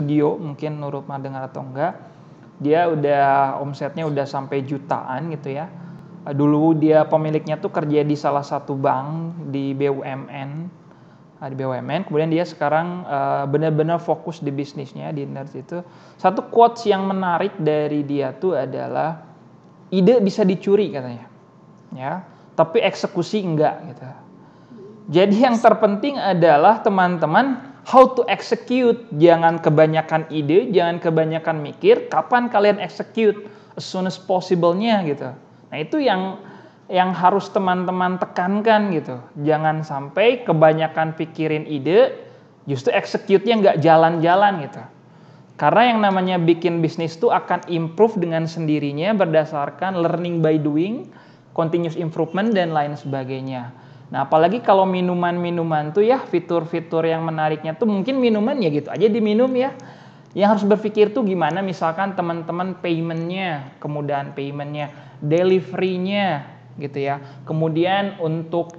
studio, mungkin Nurul pernah dengar atau enggak. Dia udah omsetnya udah sampai jutaan gitu ya. Dulu dia pemiliknya tuh kerja di salah satu bank di BUMN, kemudian dia sekarang benar-benar fokus di bisnisnya di Nerd itu. Satu quotes yang menarik dari dia tuh adalah ide bisa dicuri katanya, ya, tapi eksekusi enggak gitu. Jadi yang terpenting adalah teman-teman how to execute, jangan kebanyakan ide, jangan kebanyakan mikir, kapan kalian execute as soon as possible-nya gitu. Nah itu yang harus teman-teman tekankan gitu. Jangan sampai kebanyakan pikirin ide, justru execute-nya nggak jalan-jalan gitu. Karena yang namanya bikin bisnis itu akan improve dengan sendirinya berdasarkan learning by doing, continuous improvement, dan lain sebagainya. Nah apalagi kalau minuman-minuman tuh ya, fitur-fitur yang menariknya tuh mungkin minuman ya gitu aja diminum ya. Yang harus berpikir tuh gimana misalkan teman-teman paymentnya, kemudahan paymentnya, delivery-nya gitu ya. Kemudian untuk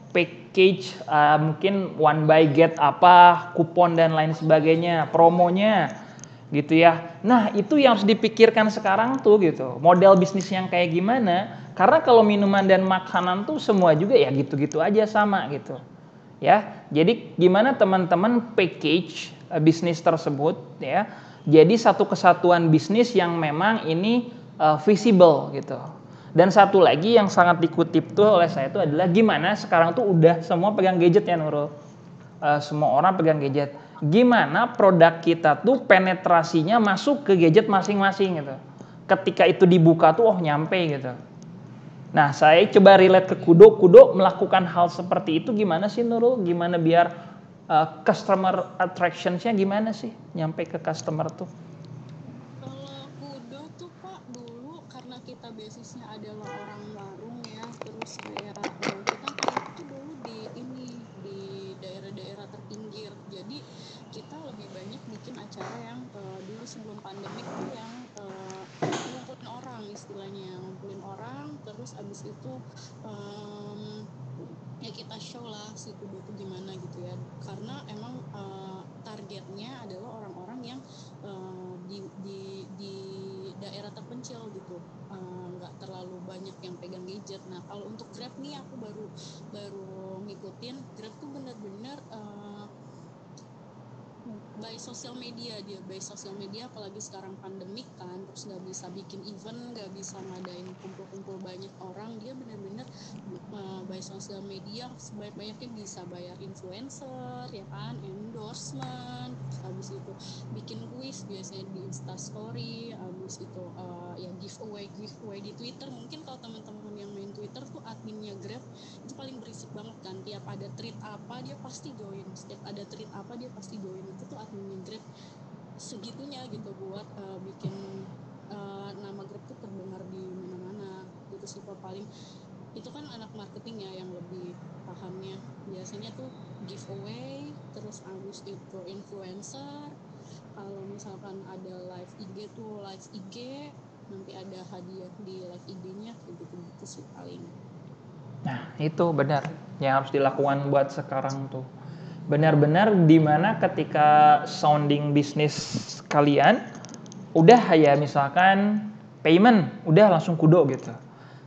package mungkin one buy get apa, kupon dan lain sebagainya, promonya gitu ya. Nah itu yang harus dipikirkan sekarang tuh gitu, model bisnis yang kayak gimana, karena kalau minuman dan makanan tuh semua juga ya gitu-gitu aja sama gitu ya. Jadi gimana teman-teman package bisnis tersebut ya, jadi satu kesatuan bisnis yang memang ini visible gitu. Dan satu lagi yang sangat dikutip tuh oleh saya itu adalah gimana sekarang tuh udah semua pegang gadget ya Nurul. Semua orang pegang gadget. Gimana produk kita tuh penetrasinya masuk ke gadget masing-masing gitu. Ketika itu dibuka tuh nyampe gitu. Nah saya coba relate ke Kudo melakukan hal seperti itu gimana sih Nurul? Gimana biar customer attractions-nya gimana sih nyampe ke customer tuh? Kalau Kudo tuh Pak dulu karena kita basisnya adalah orang warung ya, terus kayak kita ngeliat tuh dulu di daerah-daerah terpinggir. Jadi kita lebih banyak bikin acara yang dulu sebelum pandemik tuh yang ngumpulin orang istilahnya, ngumpulin orang, terus abis itu ya kita show lah si Kudo tuh gimana gitu ya. Karena emang targetnya adalah orang-orang yang di daerah terpencil gitu, nggak terlalu banyak yang pegang gadget. Nah kalau untuk Grab nih aku baru ngikutin Grab tuh benar-benar by sosial media, dia by sosial media, apalagi sekarang pandemik kan, terus nggak bisa bikin event, nggak bisa ngadain kumpul-kumpul banyak orang, dia benar-benar by sosial media sebanyak-banyaknya, bisa bayar influencer ya kan, endorsement, terus habis itu bikin kuis biasanya di Instastory, habis itu ya giveaway di Twitter. Mungkin kalau teman-teman yang main Twitter tuh adminnya Grab itu paling berisik banget kan, tiap ada tweet apa dia pasti join, setiap ada tweet apa dia pasti join. Itu tuh adminnya Grab segitunya gitu buat bikin nama Grab tuh terdengar di mana-mana gitu sih. Paling itu kan anak marketing ya yang lebih pahamnya. Biasanya tuh giveaway, terus abis itu influencer, kalau misalkan ada live IG tuh live IG, nanti ada hadiah di live IG-nya kayak gitu sih paling. Nah itu benar yang harus dilakukan buat sekarang tuh. Benar-benar dimana ketika sounding bisnis kalian udah ya misalkan payment udah langsung Kudo gitu.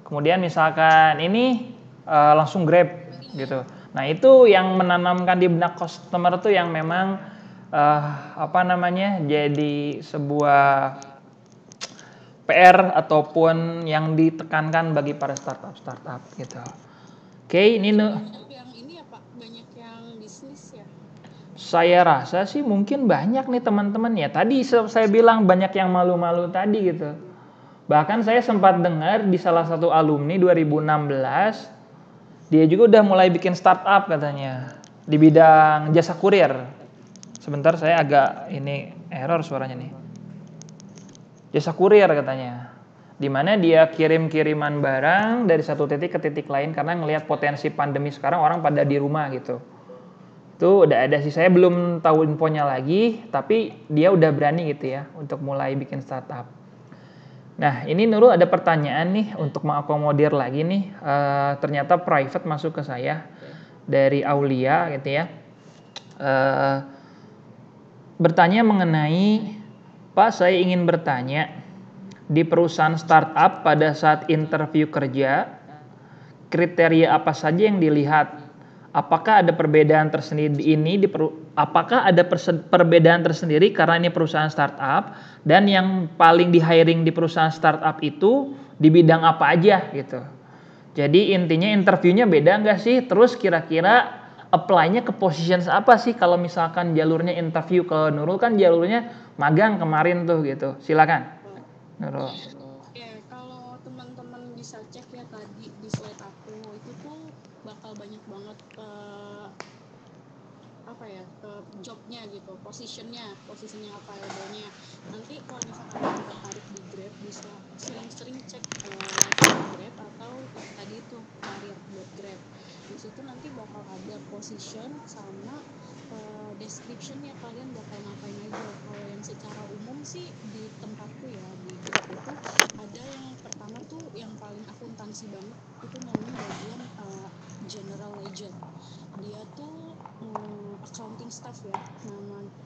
Kemudian misalkan ini langsung Grab gitu. Nah itu yang menanamkan di benak customer tuh yang memang jadi sebuah PR ataupun yang ditekankan bagi para startup gitu. Oke, ini banyak yang ini ya Pak, banyak yang bisnis ya. saya rasa sih mungkin banyak nih teman-teman ya. Tadi saya bilang banyak yang malu-malu tadi gitu. Bahkan saya sempat dengar di salah satu alumni 2016, dia juga udah mulai bikin startup katanya di bidang jasa kurir. Sebentar saya agak ini error suaranya nih. Jasa kurir katanya. Di mana dia kirim-kiriman barang dari satu titik ke titik lain karena ngelihat potensi pandemi sekarang orang pada di rumah gitu. Itu udah ada sih, saya belum tahu infonya lagi, tapi dia udah berani gitu ya untuk mulai bikin startup. Nah ini Nurul ada pertanyaan nih untuk mengakomodir lagi nih, ternyata private masuk ke saya dari Aulia gitu ya. eh, bertanya mengenai, Pak, saya ingin bertanya, di perusahaan startup pada saat interview kerja, kriteria apa saja yang dilihat? Apakah ada perbedaan tersendiri apakah ada perbedaan tersendiri karena ini perusahaan startup, dan yang paling di hiring di perusahaan startup itu di bidang apa aja gitu. Jadi intinya interviewnya beda nggak sih? Terus kira-kira apply-nya ke positions apa sih? Kalau misalkan jalurnya interview, ke Nurul kan jalurnya magang kemarin tuh gitu. Silakan Nurul. Ya, kalau teman-teman bisa cek ya tadi di slide aku itu tuh bakal banyak banget apa ya jobnya gitu, posisinya available-nya. Nanti kalau misalkan kalian tertarik di Grab, bisa sering-sering cek website Grab atau tadi itu karir.grab. Di situ nanti bakal ada position sama description-nya, kalian bakal ngapain aja. Kalau yang secara umum sih di tempatku ya di Grab itu ada yang pertama tuh yang paling akuntansi banget, itu namanya bagian general ledger. Dia tuh accounting staff ya,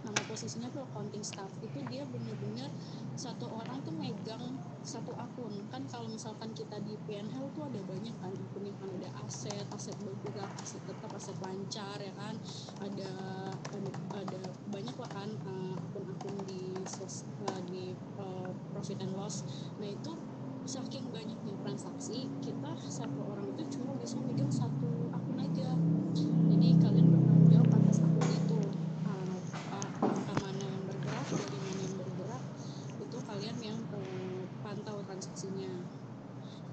nama posisinya tuh accounting staff. Itu dia bener-bener satu orang tuh megang satu akun. Kan kalau misalkan kita di PNL tuh ada banyak kan akunnya, kan ada aset bergerak, aset tetap, aset lancar ya kan, ada banyak lah kan akun-akun di profit and loss. Nah itu saking banyaknya transaksi, kita satu orang itu cuma bisa megang satu akun aja. Jadi kalian bertanggung jawab atas akun itu, angka mana yang bergerak, dari mana yang bergerak, itu kalian yang pantau transaksinya.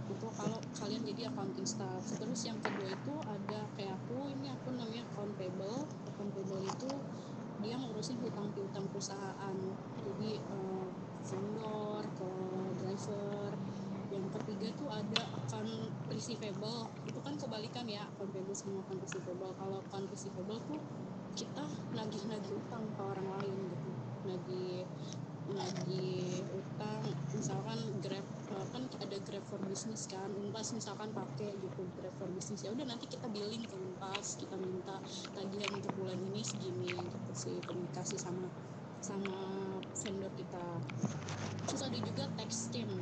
Itu kalau kalian jadi accounting staff. Terus yang kedua itu ada kayak ini aku namanya account payable. Account payable itu dia ngurusin hutang piutang perusahaan, jadi vendor ke driver. Yang ketiga tuh ada account receivable, itu kan kebalikan ya, account payable sama account receivable. Kalau account receivable tuh kita nagih utang ke orang lain gitu, nagih utang. Misalkan Grab kan ada Grab for Business kan, Unpas misalkan pakai gitu Grab for Business, ya udah nanti kita billing ke Unpas, kita minta tagihan untuk bulan ini segini gitu sih, komunikasi sama vendor kita. Terus ada juga tax team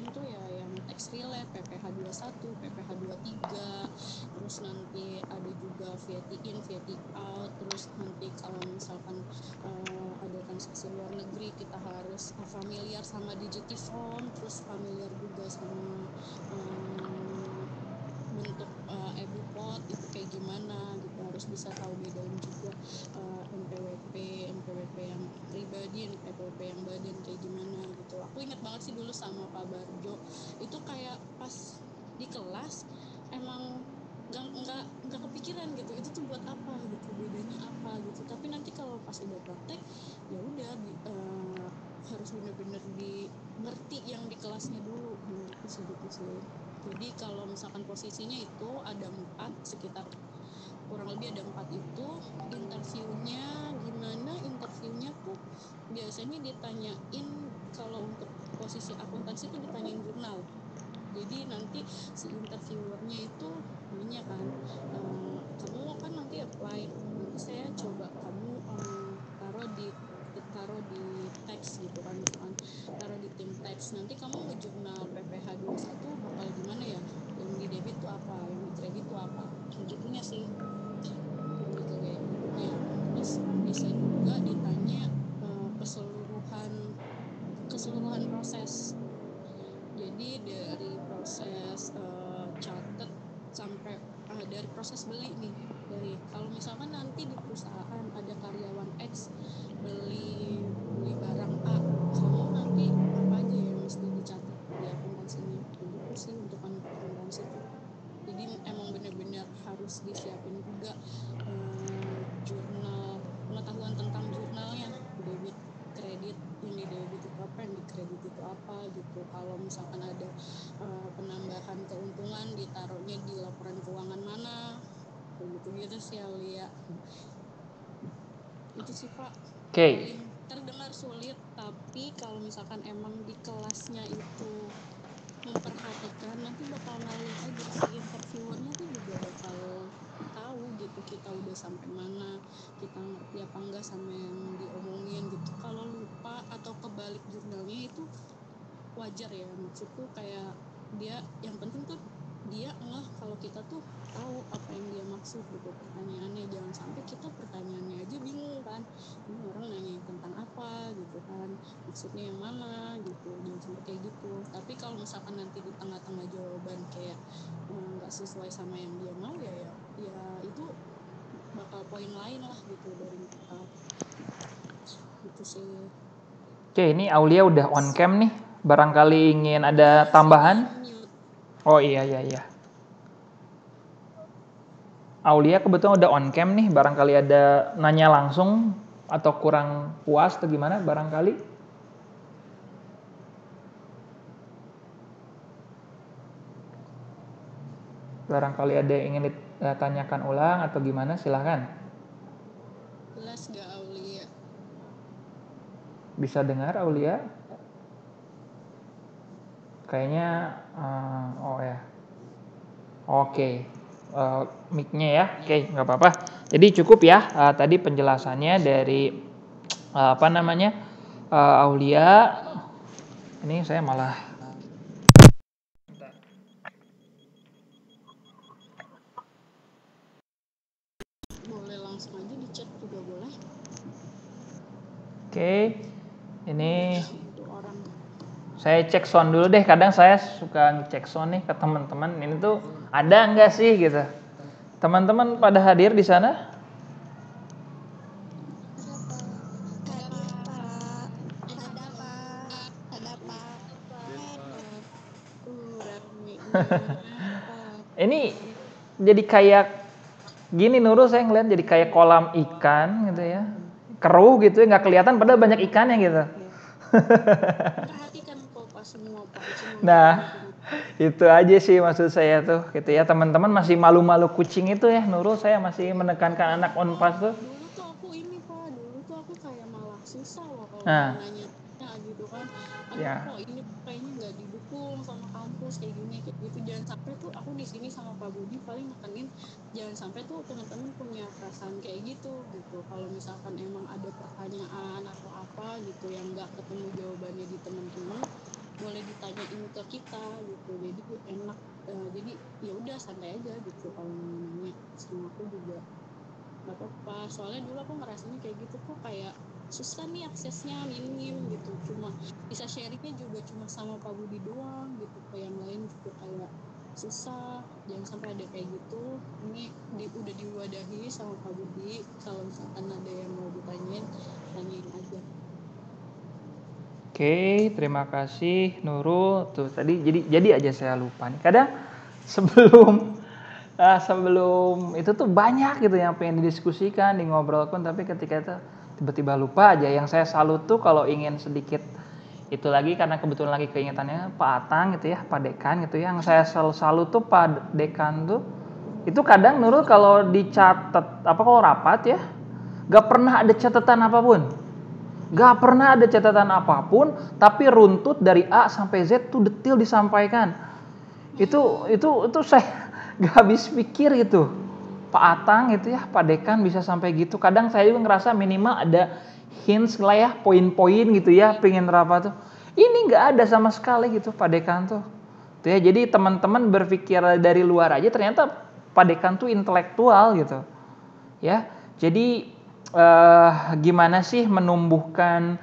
tuh ya yang tax relate, PPh 21, PPh 23, terus nanti ada juga VAT in, VAT out. Terus nanti kalau misalkan ada transaksi luar negeri, kita harus familiar sama Digitifone, terus familiar juga sama bentuk EBUPOT itu kayak gimana gitu, harus bisa tahu bedain juga NPWP yang pribadi, NPWP yang badan kayak gimana gitu. Aku ingat banget sih dulu sama Pak Barjo, itu kayak pas di kelas emang nggak kepikiran gitu itu tuh buat apa gitu, bedanya apa gitu. Tapi nanti kalau pas udah praktek ya udah harus bener-bener ngerti yang di kelasnya dulu gitu sih. Jadi kalau misalkan posisinya itu ada 4, sekitar kurang lebih ada 4 itu. Interviewnya gimana? Interviewnya tuh biasanya ditanyain, kalau untuk posisi akuntansi tuh ditanyain jurnal. Jadi nanti si interviewernya itu nanya kan, kamu kan nanti apply, nanti saya coba kamu taruh di teks gitu kan, misalkan taruh di tim teks, nanti kamu ngejurnal PPh 21 bakal gimana ya, yang di debit tuh apa, yang di kredit tuh apa, gitunya sih, lebih ke kayak gitunya. Terus bisa juga ditanya keseluruhan proses. Jadi dari proses catat sampai dari proses beli nih, dari kalau misalkan nanti di perusahaan ada karyawan X beli barang A, kamu nanti apa aja yang mesti dicatat di akuntansinya, gitu sih untuk akuntansi tuh. Jadi emang benar-benar harus disiapin juga jurnal, pengetahuan tentang jurnalnya, debit kredit, yang di debit itu apa, yang di kredit itu apa gitu. Kalau misalkan ada penambahan keuntungan, ditaruhnya di laporan keuangan mana, gitu sih Alia. Itu sih Pak. Oke. Terdengar sulit, tapi kalau misalkan emang di kelasnya itu memperhatikan, nanti bakal ngalir aja, si interviewernya tuh juga bakal tahu gitu, kita udah sampai mana, kita ngerti apa enggak sama yang diomongin gitu. Kalau lupa atau kebalik jurnalnya itu wajar ya, maksudku kayak dia yang penting tuh dia ngeh kalau kita tuh tahu apa yang dia maksud gitu pertanyaannya. Jangan sampai kita pertanyaannya aja bingung kan, ini orang nanya tentang apa gitu kan, maksudnya yang mana gitu. Jangan sampai kayak gitu. Tapi kalau misalkan nanti di tengah-tengah jawaban kayak nggak sesuai sama yang dia mau, ya itu bakal poin lain lah gitu dari kita gitu sih. Oke, ini Aulia udah on cam nih. Barangkali ingin ada tambahan? Oh iya. Aulia kebetulan udah on cam nih. Barangkali ada nanya langsung atau kurang puas atau gimana barangkali? Barangkali ada yang ingin ditanyakan ulang atau gimana, silahkan. Jelas gak Aulia? Bisa dengar Aulia? Kayaknya, oh ya. Oke, mic-nya ya. Oke, nggak apa-apa. Jadi cukup ya tadi penjelasannya dari Aulia. Ini saya malah Boleh langsung aja di chat juga boleh. Oke, ini Untuk orang. saya cek sound dulu deh. Kadang saya suka ngecek sound nih ke teman-teman. Ini tuh ada nggak sih gitu? Teman-teman pada hadir di sana? Ini jadi kayak gini Nurul, saya ngeliat jadi kayak kolam ikan gitu ya, keruh gitu ya, nggak kelihatan padahal banyak ikannya gitu. Perhatikan kok pas semua Pak. Nah itu aja sih maksud saya tuh gitu ya, teman-teman masih malu-malu kucing itu ya Nurul, saya masih menekankan anak onpas tuh. Dulu tuh aku ini Pak, dulu tuh aku kayak malah susah loh kalau Nah mau nanya gitu kan. Aduh ya. kok ini kayaknya nggak didukung sama kampus kayak gini kayak gitu. Jangan sampai tuh aku di sini sama Pak Budi paling nekenin jangan sampai tuh teman-teman punya perasaan kayak gitu. Kalau misalkan emang ada pertanyaan atau apa gitu yang nggak ketemu jawabannya di teman-teman, boleh ditanyain ke kita gitu. Jadi enak, jadi ya udah santai aja gitu kalau mau nanya sama aku juga nggak apa-apa. Soalnya dulu aku ngerasanya kayak gitu kok kayak susah nih aksesnya, minim gitu. Cuma bisa sharingnya juga cuma sama Pak Budi doang gitu, kayak yang lain juga kayak susah. Jangan sampai ada kayak gitu. Ini udah diwadahi sama Pak Budi, kalau misalkan ada yang mau ditanyain, tanyain aja. Oke, terima kasih Nurul. Tuh tadi jadi aja saya lupa nih. Kadang sebelum itu tuh banyak gitu yang pengen didiskusikan, ngobrolkan, tapi ketika itu tiba-tiba lupa aja. Yang saya salut tuh kalau ingin sedikit itu lagi karena kebetulan lagi keingetannya Pak Atang gitu ya, Pak Dekan gitu ya. Yang saya salut tuh Pak Dekan tuh itu kadang Nurul kalau dicatat kalau rapat ya, gak pernah ada catatan apapun. Gak pernah ada catatan apapun, tapi runtut dari A sampai Z tuh detail disampaikan. Itu saya gak habis pikir gitu. Pak Atang gitu ya, Pak Dekan bisa sampai gitu. Kadang saya juga ngerasa minimal ada hints lah ya, poin-poin gitu ya, pengen rapat tuh. Ini gak ada sama sekali gitu Pak Dekan tuh. Tuh ya, jadi teman-teman berpikir dari luar aja ternyata Pak Dekan tuh intelektual gitu. Ya, jadi gimana sih menumbuhkan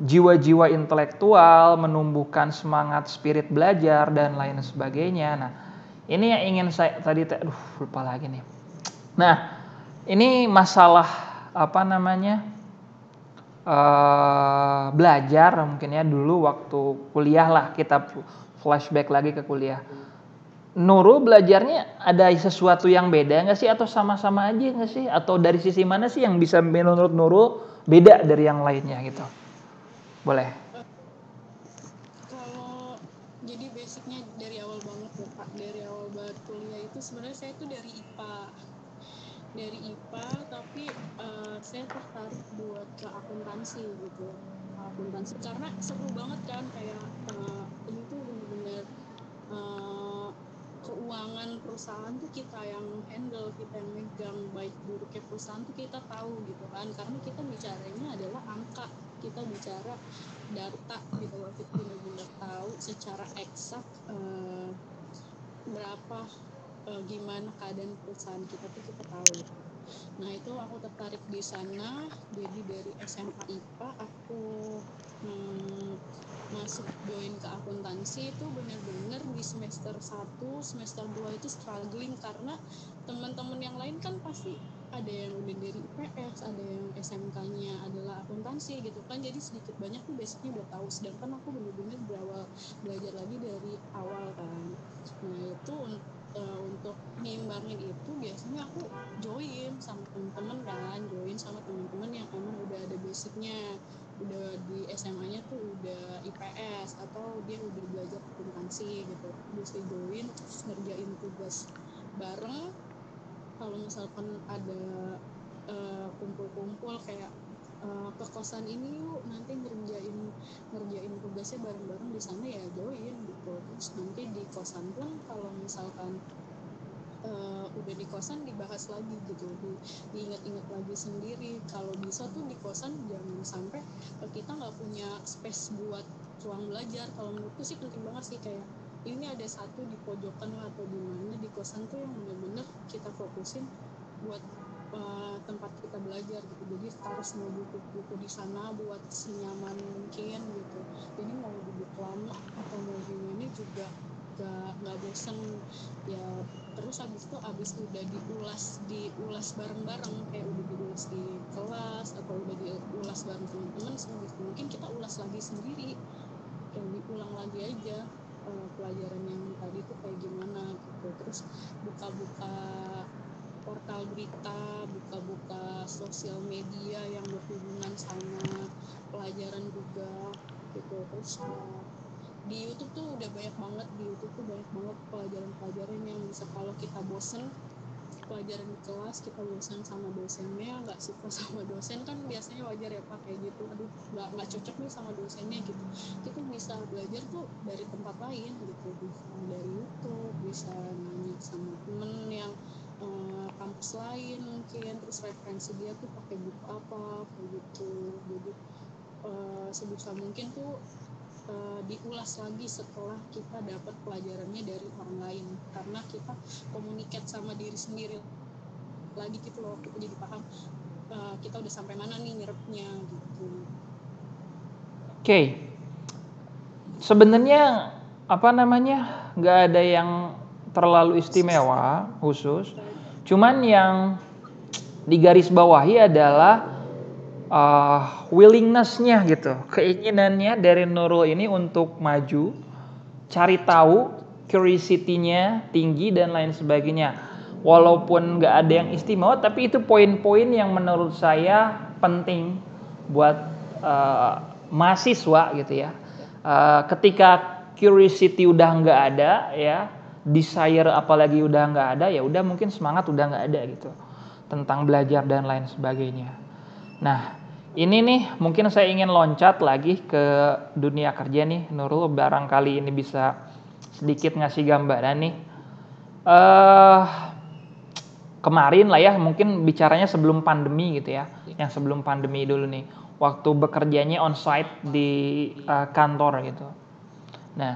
jiwa-jiwa intelektual, menumbuhkan semangat spirit belajar dan lain sebagainya. Nah, ini yang ingin saya tadi lupa lagi nih. Nah, ini masalah belajar mungkin ya, dulu waktu kuliah lah, kita flashback lagi ke kuliah. Nurul belajarnya ada sesuatu yang beda nggak sih, atau sama-sama aja nggak sih, atau dari sisi mana sih yang bisa menurut Nurul beda dari yang lainnya gitu? Boleh. Kalau jadi basicnya dari awal banget ya Pak, dari awal banget kuliah itu sebenarnya saya tuh dari IPA, tapi saya tertarik buat ke akuntansi gitu. Akuntansi karena seru banget kan, kayak ini tuh bener-bener keuangan perusahaan tuh kita yang handle, kita yang megang, baik buruknya perusahaan tuh kita tahu gitu kan, karena kita bicaranya adalah angka, kita bicara data gitu loh, kita benar-benar tahu secara eksak berapa gimana keadaan perusahaan kita tuh kita tahu gitu. Nah itu aku tertarik di sana, jadi dari SMA IPA aku masuk join ke akuntansi itu benar-benar di semester 1, semester 2 itu struggling karena teman-teman yang lain kan pasti ada yang udah dari IPS, ada yang SMK-nya adalah akuntansi gitu kan, jadi sedikit banyak tuh basicnya udah tahu, sedangkan aku benar-benar berawal belajar lagi dari awal kan. Nah itu untuk ngimbangin itu biasanya aku join sama teman-teman kan, join sama teman-teman yang emang udah ada basicnya, udah di SMA-nya tuh udah IPS atau dia udah belajar akuntansi gitu, bisa join terus ngerjain tugas bareng. Kalau misalkan ada kumpul-kumpul kayak ke kosan ini yuk nanti ngerjain tugasnya bareng-bareng di sana, ya join gitu. Terus nanti di kosan pun kalau misalkan udah di kosan dibahas lagi gitu, diingat-ingat lagi sendiri. Kalau bisa tuh di kosan jangan sampai kita nggak punya space buat ruang belajar. Kalau menurutku sih penting banget sih, kayak ini ada satu di pojokan atau di mana di kosan tuh yang bener-bener kita fokusin buat tempat kita belajar gitu. Jadi taruh semua buku-buku di sana buat senyaman mungkin gitu. Jadi mau duduk lama atau mau gimana juga nggak bosen ya. Terus habis itu diulas bareng-bareng, kayak udah diulas di kelas atau udah diulas bareng teman-teman, sebisa mungkin kita ulas lagi sendiri, kayak diulang lagi aja pelajaran yang tadi tuh kayak gimana gitu. Terus buka-buka portal berita, buka-buka sosial media yang berhubungan sama pelajaran juga gitu. Terus di YouTube tuh udah banyak banget, pelajaran-pelajaran yang bisa, kalau kita bosen pelajaran di kelas, kita bosan sama dosennya, nggak suka sama dosen kan biasanya wajar ya Pak kayak gitu, aduh nggak cocok nih sama dosennya gitu, kita bisa belajar tuh dari tempat lain gitu, bisa dari YouTube, bisa nanya sama temen yang kampus lain mungkin, terus referensi dia tuh pakai buku apa kayak gitu. Jadi sebisa mungkin tuh diulas lagi setelah kita dapat pelajarannya dari orang lain, karena kita komunikasi sama diri sendiri lagi gitu loh, kita jadi paham kita udah sampai mana nih nyerapnya gitu. Oke. Sebenarnya nggak ada yang terlalu istimewa khusus, cuman yang digarisbawahi adalah willingness-nya gitu, keinginannya dari Nurul ini untuk maju, cari tahu, curiosity-nya tinggi dan lain sebagainya. Walaupun nggak ada yang istimewa, tapi itu poin-poin yang menurut saya penting buat mahasiswa gitu ya. Ketika curiosity udah nggak ada ya, desire apalagi udah nggak ada, ya udah mungkin semangat udah nggak ada gitu tentang belajar dan lain sebagainya. Nah, ini nih mungkin saya ingin loncat lagi ke dunia kerja nih, Nurul, barangkali ini bisa sedikit ngasih gambaran nih. Kemarin lah ya, mungkin bicaranya sebelum pandemi gitu ya, yang sebelum pandemi dulu nih, waktu bekerjanya onsite di kantor gitu. Nah,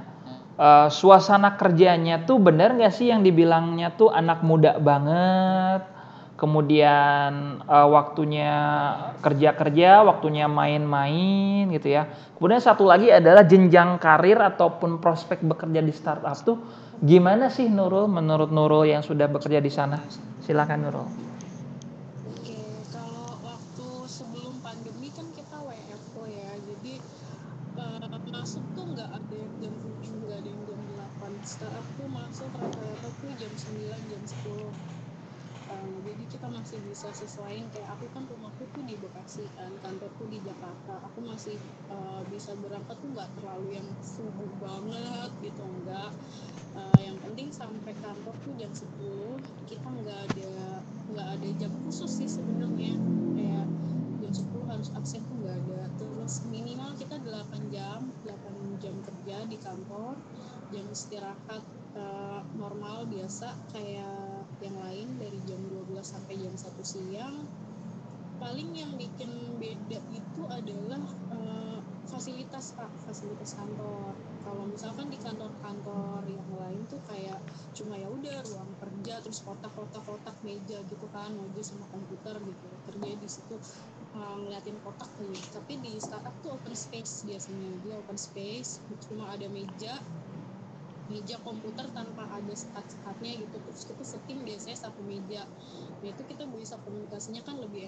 suasana kerjanya tuh bener nggak sih yang dibilangnya tuh anak muda banget, kemudian waktunya kerja-kerja, waktunya main-main gitu ya. Kemudian satu lagi adalah jenjang karir ataupun prospek bekerja di startup tuh gimana sih Nurul, menurut Nurul yang sudah bekerja di sana? Silakan Nurul. Oke, kalau waktu sebelum pandemi kan kita WFO ya, jadi masuk tuh nggak ada yang jam 7, nggak ada yang jam 8. Startup tuh masuk rata-rata tuh jam 9, jam 10. Jadi kita masih bisa sesuaiin, kayak aku kan rumahku tuh di Bekasi kan, kantorku di Jakarta, aku masih bisa berangkat tuh nggak terlalu yang subuh banget gitu, enggak. Yang penting sampai kantor tuh jam 10, kita nggak ada jam khusus sih sebenarnya, kayak jam 10 harus absen tuh nggak ada. Terus minimal kita 8 jam kerja di kantor, jam istirahat normal biasa kayak yang lain dari jam 12 sampai jam 1 siang. Paling yang bikin beda itu adalah fasilitas kantor. Kalau misalkan di kantor-kantor yang lain tuh kayak cuma ya udah ruang kerja terus kotak meja gitu kan, meja sama komputer gitu, kerja di situ ngeliatin kotak aja. Tapi di startup tuh open space, biasanya dia open space, cuma ada meja komputer tanpa ada sekat-sekatnya gitu, terus kita setting biasanya satu meja. Nah itu kita bisa komunikasinya kan lebih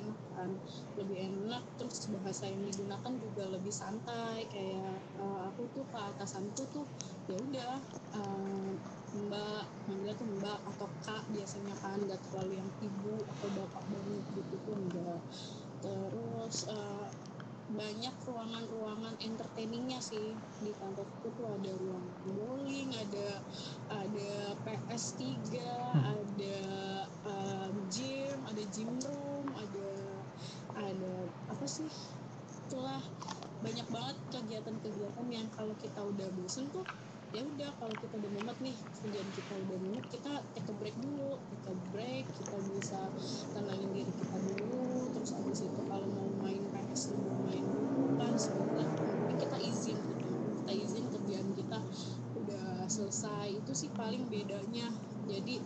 enak, terus bahasa yang digunakan juga lebih santai, kayak aku tuh ke atasanku tuh ya udah mbak, manggilnya tuh mbak atau kak biasanya kan, nggak terlalu yang ibu atau bapak banget gitu tuh enggak. Terus banyak ruangan-ruangan entertainingnya sih di kantorku tuh, ada ruang bowling, ada PS3, ada gym room, ada apa sih, itulah banyak banget kegiatan-kegiatan yang kalau kita udah bosen tuh ya udah, kalau kita udah mumet nih, kerjaan kita udah mumet, kita take a break, kita bisa tenangin diri kita dulu, terus habis itu kalau mau main PS mau main dulu kan sebentar, tapi kita izin kerjaan kita udah selesai. Itu sih paling bedanya. Jadi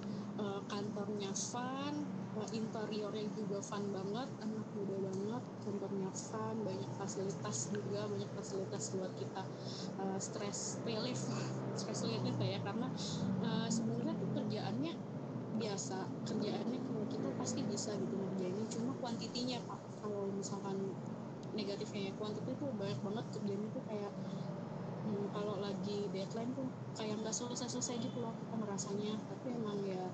kantornya fun, interiornya juga fun banget, anak muda banget, kantornya fun, banyak fasilitas buat kita stress relief ya, karena sebenarnya tuh kerjaannya biasa, kalau kita pasti bisa gitu ngerjainnya, cuma kuantitinya Pak. Kalau misalkan negatifnya ya, kuantiti tuh banyak banget kerjanya tuh kayak kalau lagi deadline tuh kayak nggak selesai gitu loh kita merasanya, tapi emang ya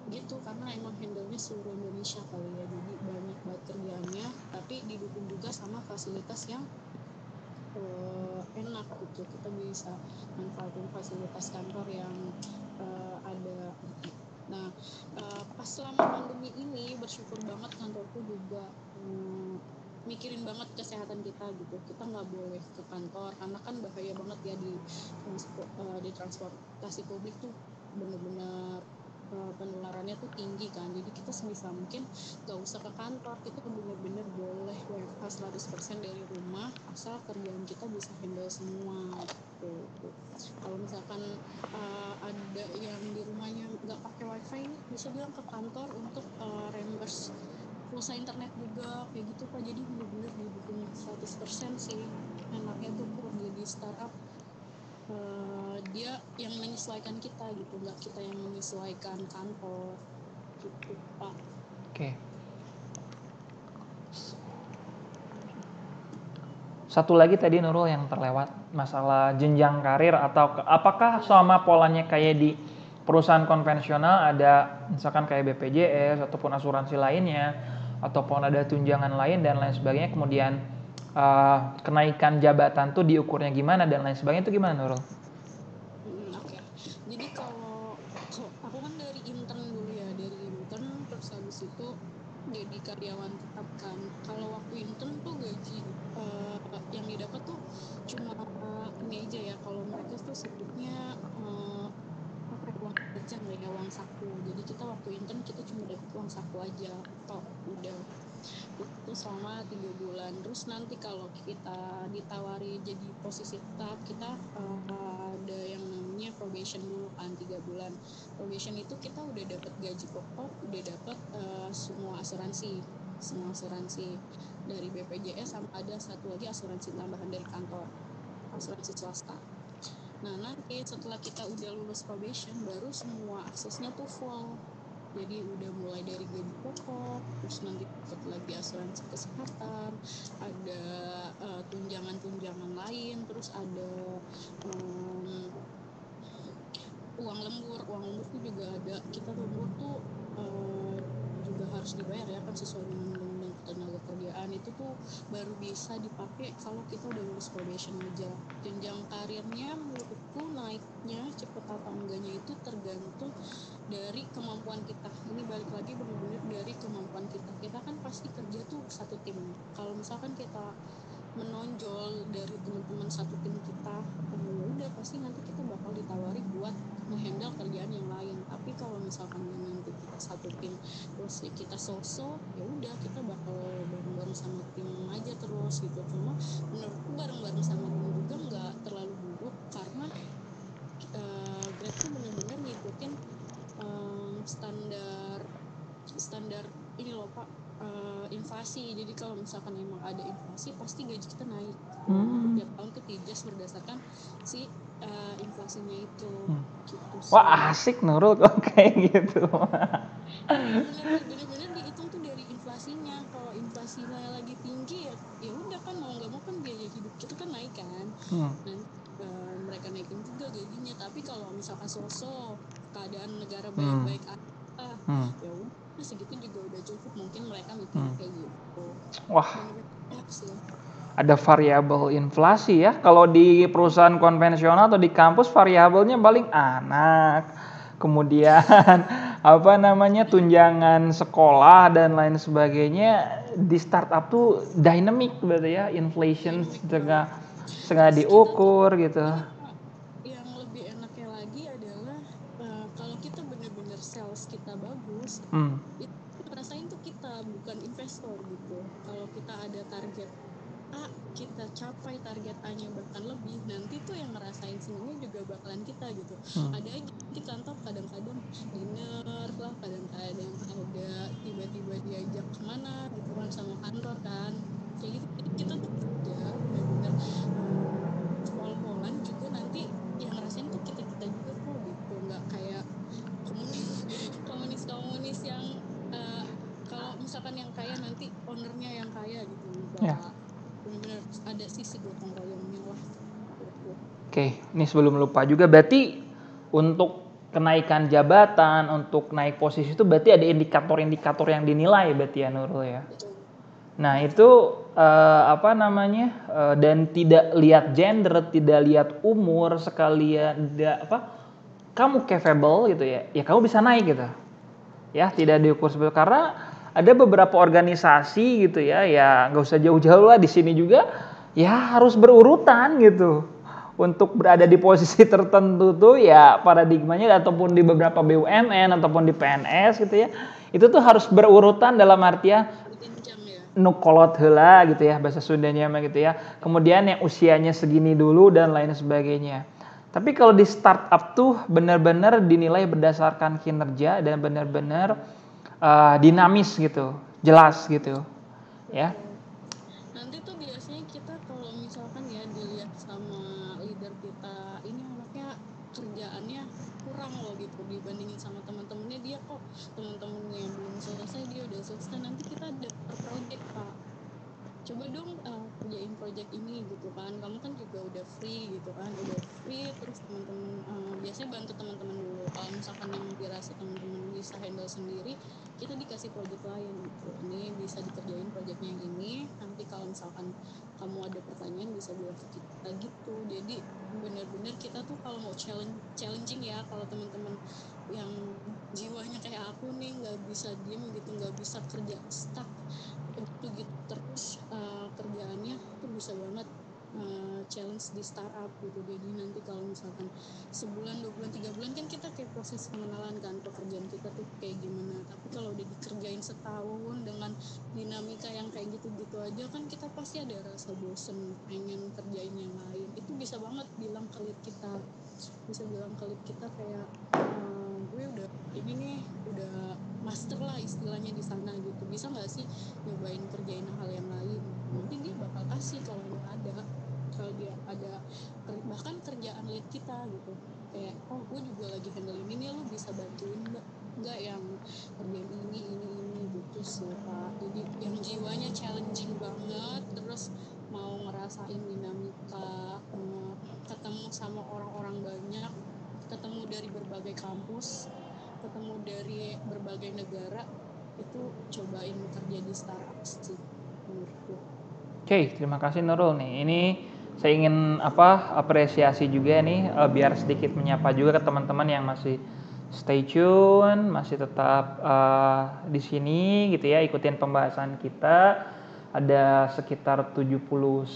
gitu, karena emang handle-nya seluruh Indonesia kali ya, jadi banyak banget kerjaannya, tapi didukung juga sama fasilitas yang enak gitu. Kita bisa manfaatin fasilitas kantor yang ada. Nah pas selama pandemi ini bersyukur banget kantorku juga mikirin banget kesehatan kita gitu. Kita nggak boleh ke kantor karena kan bahaya banget ya di transportasi publik tuh, bener-bener penularannya tuh tinggi kan. Jadi kita sebisa mungkin gak usah ke kantor, kita bener-bener boleh WFH 100% dari rumah asal kerjaan kita bisa handle semua gitu. Kalau misalkan ada yang di rumahnya nggak pakai wifi nih, bisa bilang ke kantor untuk reimburse pulsa internet juga kayak gitu Pak. Jadi bener-bener didukung 100% sih. Enaknya tuh kerja di startup, dia yang menyesuaikan kita gitu, nggak kita yang menyesuaikan kantor gitu Pak. Oke. Satu lagi tadi Nurul yang terlewat, masalah jenjang karir atau apakah sama polanya kayak di perusahaan konvensional, ada misalkan kayak BPJS ataupun asuransi lainnya, ataupun ada tunjangan lain dan lain sebagainya, kemudian kenaikan jabatan tuh diukurnya gimana dan lain sebagainya, itu gimana Nurul? Oke. Jadi kalau aku kan dari intern dulu ya, terus habis itu jadi karyawan tetap kan. Kalau waktu intern tuh gaji yang didapat tuh cuma ini aja ya, kalau mereka tuh sebutnya uang jajan lah ya, uang saku. Jadi kita waktu intern kita cuma dapat uang saku aja, tok udah. Itu selama 3 bulan. Terus nanti kalau kita ditawari jadi posisi tetap, kita ada yang namanya probation dulu kan, 3 bulan. Probation itu kita udah dapat gaji pokok, udah dapat semua asuransi dari BPJS, sama ada satu lagi asuransi tambahan dari kantor, asuransi swasta. Nah nanti setelah kita udah lulus probation, baru semua aksesnya tuh full. Jadi udah mulai dari gaji pokok, terus nanti dapat lagi asuransi kesehatan, ada tunjangan-tunjangan lain, terus ada uang lembur tuh juga ada. Kita lembur tuh juga harus dibayar ya kan, sesuai dengan undang-undang ketenagakerjaan. Itu tuh baru bisa dipakai kalau kita udah lulus probation aja. Jenjang karirnya menurutku naiknya cepet atau enggaknya itu tergantung dari kemampuan kita. Ini balik lagi benar-benar dari kemampuan kita. Kita kan pasti kerja tuh satu tim. Kalau misalkan kita menonjol dari teman-teman satu tim kita, ya udah pasti nanti kita bakal ditawari buat ngehandle kerjaan yang lain. Tapi kalau misalkan nanti kita satu tim terus ya kita sosok, ya udah kita bakal bareng-bareng sama tim aja terus gitu. Cuma menurutku bareng-bareng sama tim juga nggak terlalu buruk, karena Grab tuh bener-bener ngikutin standar ini loh Pak, inflasi. Jadi kalau misalkan emang ada inflasi pasti gaji kita naik. Tiap tahun tuh adjust berdasarkan si inflasinya itu. Gitu sih. Wah, asik Nurul kok kayak gitu. Bener-bener dihitung tuh dari inflasinya. Kalau inflasinya lagi tinggi ya udah kan mau nggak mau kan biaya hidup kita kan naik kan. Nanti mereka naikin juga gajinya. Tapi kalau misalkan sosok keadaan negara baik-baik aja, ya udah segitu juga udah cukup. Mungkin mereka mikir kayak gitu. Wah, Bener-bener sih. ada variabel inflasi ya. Kalau di perusahaan konvensional atau di kampus variabelnya paling anak, kemudian apa namanya tunjangan sekolah dan lain sebagainya. Di startup tuh dynamic berarti ya, inflation setengah diukur gitu. Yang lebih enaknya lagi adalah kalau kita bener-bener sales kita bagus, itu ngerasain tuh kita, bukan investor gitu. Kalau kita ada target A, kita capai target A-nya bahkan lebih, nanti tuh yang ngerasain senengnya juga bakalan kita gitu. Ada aja di kantor kadang-kadang dinner lah, kadang-kadang ada tiba-tiba diajak kemana gitu kan sama kantor kan, kayak gitu. Jadi kita tuh kerja bener-bener pol-polan juga, nanti yang ngerasain tuh kita-kita juga kok gitu. Nggak kayak komunis yang kalau misalkan yang kaya nanti ownernya yang kaya gitu, enggak. Benar-benar ada sisi gotong royongnya lah gitu. Oke, ini sebelum lupa juga, berarti untuk kenaikan jabatan, untuk naik posisi itu berarti ada indikator-indikator yang dinilai berarti ya Nurul ya. Betul. Nah itu apa namanya dan tidak lihat gender, tidak lihat umur, sekalian kamu capable gitu ya, ya kamu bisa naik gitu. Ya tidak diukur seperti itu, karena ada beberapa organisasi gitu ya, ya nggak usah jauh-jauh lah, di sini juga ya harus berurutan gitu untuk berada di posisi tertentu tuh ya, paradigmanya ataupun di beberapa BUMN ataupun di PNS gitu ya, itu tuh harus berurutan dalam artian nukolot heula gitu ya bahasa Sundanya mah gitu ya, kemudian yang usianya segini dulu dan lain sebagainya. Tapi kalau di startup tuh benar-benar dinilai berdasarkan kinerja dan benar-benar dinamis gitu, jelas gitu, ya. Nanti tuh biasanya kita kalau misalkan ya dilihat sama leader kita, ini anaknya kerjaannya kurang loh gitu dibandingin sama teman-temannya, dia kok teman-temannya belum selesai dia udah selesai, nanti kita ada per project Pak, coba dong kerjain project ini gitu kan, kamu kan juga udah free gitu kan, udah free terus teman-teman biasanya bantu teman-teman dulu. Kalau misalkan yang dirasa teman-teman bisa handle sendiri, kita dikasih project lain gitu, ini bisa dikerjain projectnya yang ini, nanti kalau misalkan kamu ada pertanyaan bisa bilang ke kita gitu. Jadi benar-benar kita tuh kalau mau challenging ya, kalau teman-teman yang jiwanya kayak aku nih nggak bisa diem gitu, nggak bisa kerja stuck gitu terus kerjaannya tuh bisa banget challenge di startup gitu. Jadi nanti kalau misalkan sebulan, 2 bulan, 3 bulan kan kita kayak proses pengenalan kan pekerjaan kita tuh kayak gimana, tapi kalau udah dikerjain setahun dengan dinamika yang kayak gitu-gitu aja kan kita pasti ada rasa bosen pengen kerjain yang lain. Itu bisa banget bilang ke lead kita, kayak gue udah ini nih udah master lah istilahnya di sana gitu, bisa nggak sih nyobain kerjain hal yang lain. Mungkin dia bakal kasih kalau dia ada bahkan kerjaan lead kita gitu, kayak oh gue juga lagi handle ini nih, lu bisa bantuin nggak yang kerjain ini gitu sih Pak. Jadi yang jiwanya challenging banget, terus mau ngerasain dinamika ketemu sama orang-orang banyak, ketemu dari berbagai kampus, ketemu dari berbagai negara, itu cobain kerja di startup sih menurutku. Oke, terima kasih Nurul nih. Ini saya ingin apresiasi juga nih, biar sedikit menyapa juga ke teman-teman yang masih stay tune, masih tetap di sini gitu ya, ikutin pembahasan kita. ada sekitar 79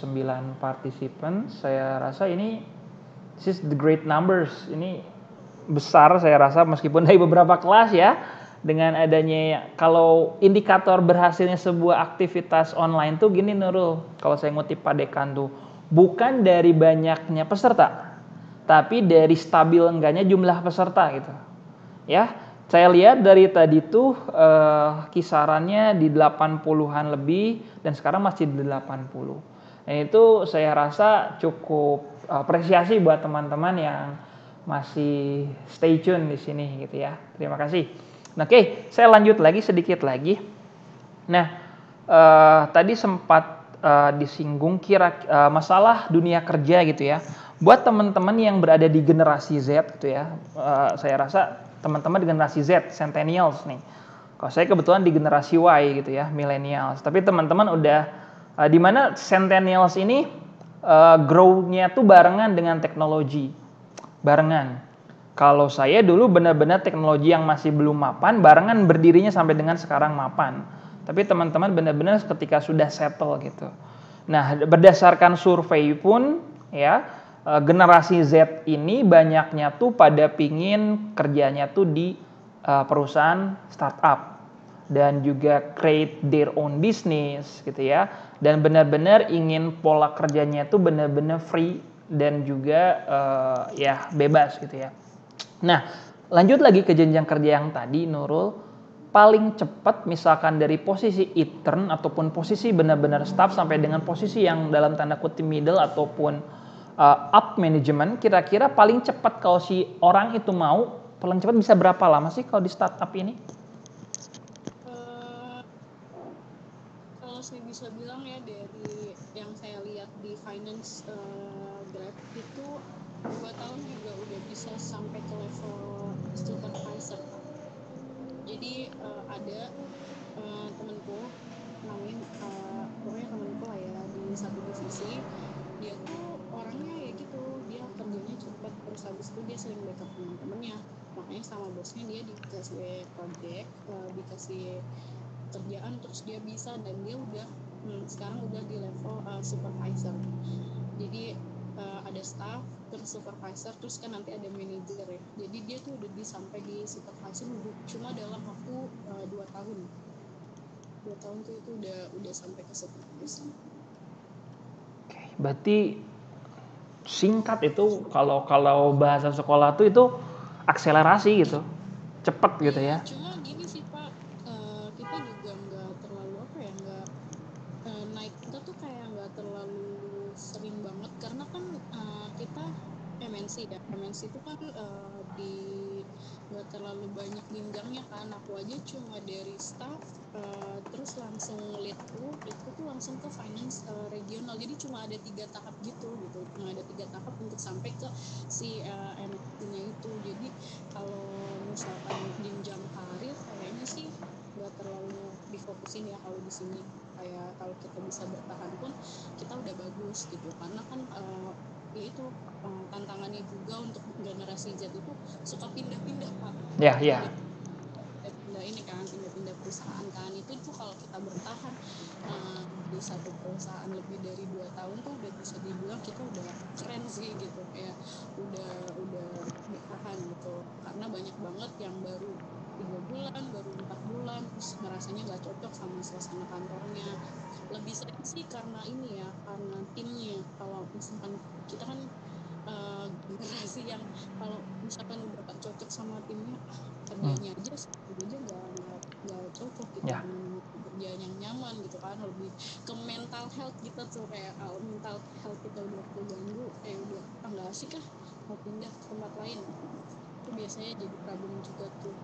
partisipan. Saya rasa ini this is the great numbers. Ini besar saya rasa meskipun dari beberapa kelas ya. Dengan adanya kalau indikator berhasilnya sebuah aktivitas online tuh gini Nurul. Kalau saya ngutip Pak Dekan tuh bukan dari banyaknya peserta, tapi dari stabil enggaknya jumlah peserta gitu. Ya, saya lihat dari tadi tuh kisarannya di 80-an lebih dan sekarang masih di 80. Nah, itu saya rasa cukup apresiasi buat teman-teman yang masih stay tune di sini gitu ya. Terima kasih. Nah, oke, saya lanjut lagi sedikit lagi. Nah, tadi sempat disinggung masalah dunia kerja gitu ya. Buat teman-teman yang berada di generasi Z gitu ya, saya rasa teman-teman di generasi Z, centennials nih. Kalau saya kebetulan di generasi Y gitu ya, millennials. Tapi teman-teman udah di mana centennials ini grow-nya tuh barengan dengan teknologi. Barengan. Kalau saya dulu benar-benar teknologi yang masih belum mapan, barengan berdirinya sampai dengan sekarang mapan. Tapi teman-teman benar-benar ketika sudah settle gitu. Nah, berdasarkan survei pun ya, generasi Z ini banyaknya tuh pada pingin kerjanya tuh di perusahaan startup dan juga create their own business gitu ya. Dan benar-benar ingin pola kerjanya tuh benar-benar free dan juga ya bebas gitu ya. Nah, lanjut lagi ke jenjang kerja yang tadi, Nurul. Paling cepat misalkan dari posisi intern ataupun posisi benar-benar staff sampai dengan posisi yang dalam tanda kutip middle ataupun up management, kira-kira paling cepat kalau si orang itu mau, paling cepat bisa berapa lama sih kalau di startup ini? Kalau saya bisa bilang ya dari yang saya lihat di finance grad itu 2 tahun juga udah bisa sampai ke level supervisor. Jadi ada temanku namanya pokoknya temanku lah ya di satu divisi, dia tuh orangnya ya gitu, dia kerjanya cepet, terus habis itu dia sering backup teman-temannya, makanya sama bosnya dia dikasih project, dikasih kerjaan, terus dia bisa dan dia udah sekarang udah di level supervisor. Jadi ada staff, terus supervisor, terus kan nanti ada manager ya. Jadi dia tuh udah sampai di supervisor cuma dalam waktu 2 tahun. 2 tahun tuh itu udah sampai ke supervisor. Oke, berarti singkat itu kalau bahasa sekolah tuh itu akselerasi gitu, cepet gitu ya. Cuma gini sih Pak, kita juga nggak terlalu apa ya, nggak naik kita tuh kayak nggak terlalu sering banget karena kan kita MNC ya, MNC itu kan di nggak terlalu banyak jenjangnya kan. Aku aja cuma dari staff terus langsung lead tuh langsung ke finance regional, jadi cuma ada 3 tahap gitu, cuma ada 3 tahap untuk sampai ke si MNC-nya itu. Jadi kalau misalkan jenjang karir kayaknya sih nggak terlalu difokusin ya kalau di sini. Kayak kalau kita bisa bertahan pun kita udah bagus gitu, karena kan ya itu tantangannya juga untuk generasi Z itu suka pindah-pindah Pak. Ya, ya. Pindah ini kan, pindah-pindah perusahaan kan, itu tuh kalau kita bertahan di satu perusahaan lebih dari 2 tahun tuh udah bisa dibilang kita udah keren sih gitu, kayak udah bertahan gitu. Karena banyak banget yang baru 3 bulan, baru 4 bulan, terus ngerasanya gak cocok sama suasana kantornya. Lebih sering sih karena ini ya, karena timnya. Kalau misalkan kita kan generasi yang kalau misalkan udah gak cocok sama timnya, kerjanya aja nggak cocok gitu, Ya. dengan kerjaan yang nyaman gitu kan. Lebih ke mental health kita tuh, kayak kalau mental health kita udah terganggu, udah nggak asik kah mau pindah ke tempat lain, itu biasanya jadi problem juga tuh.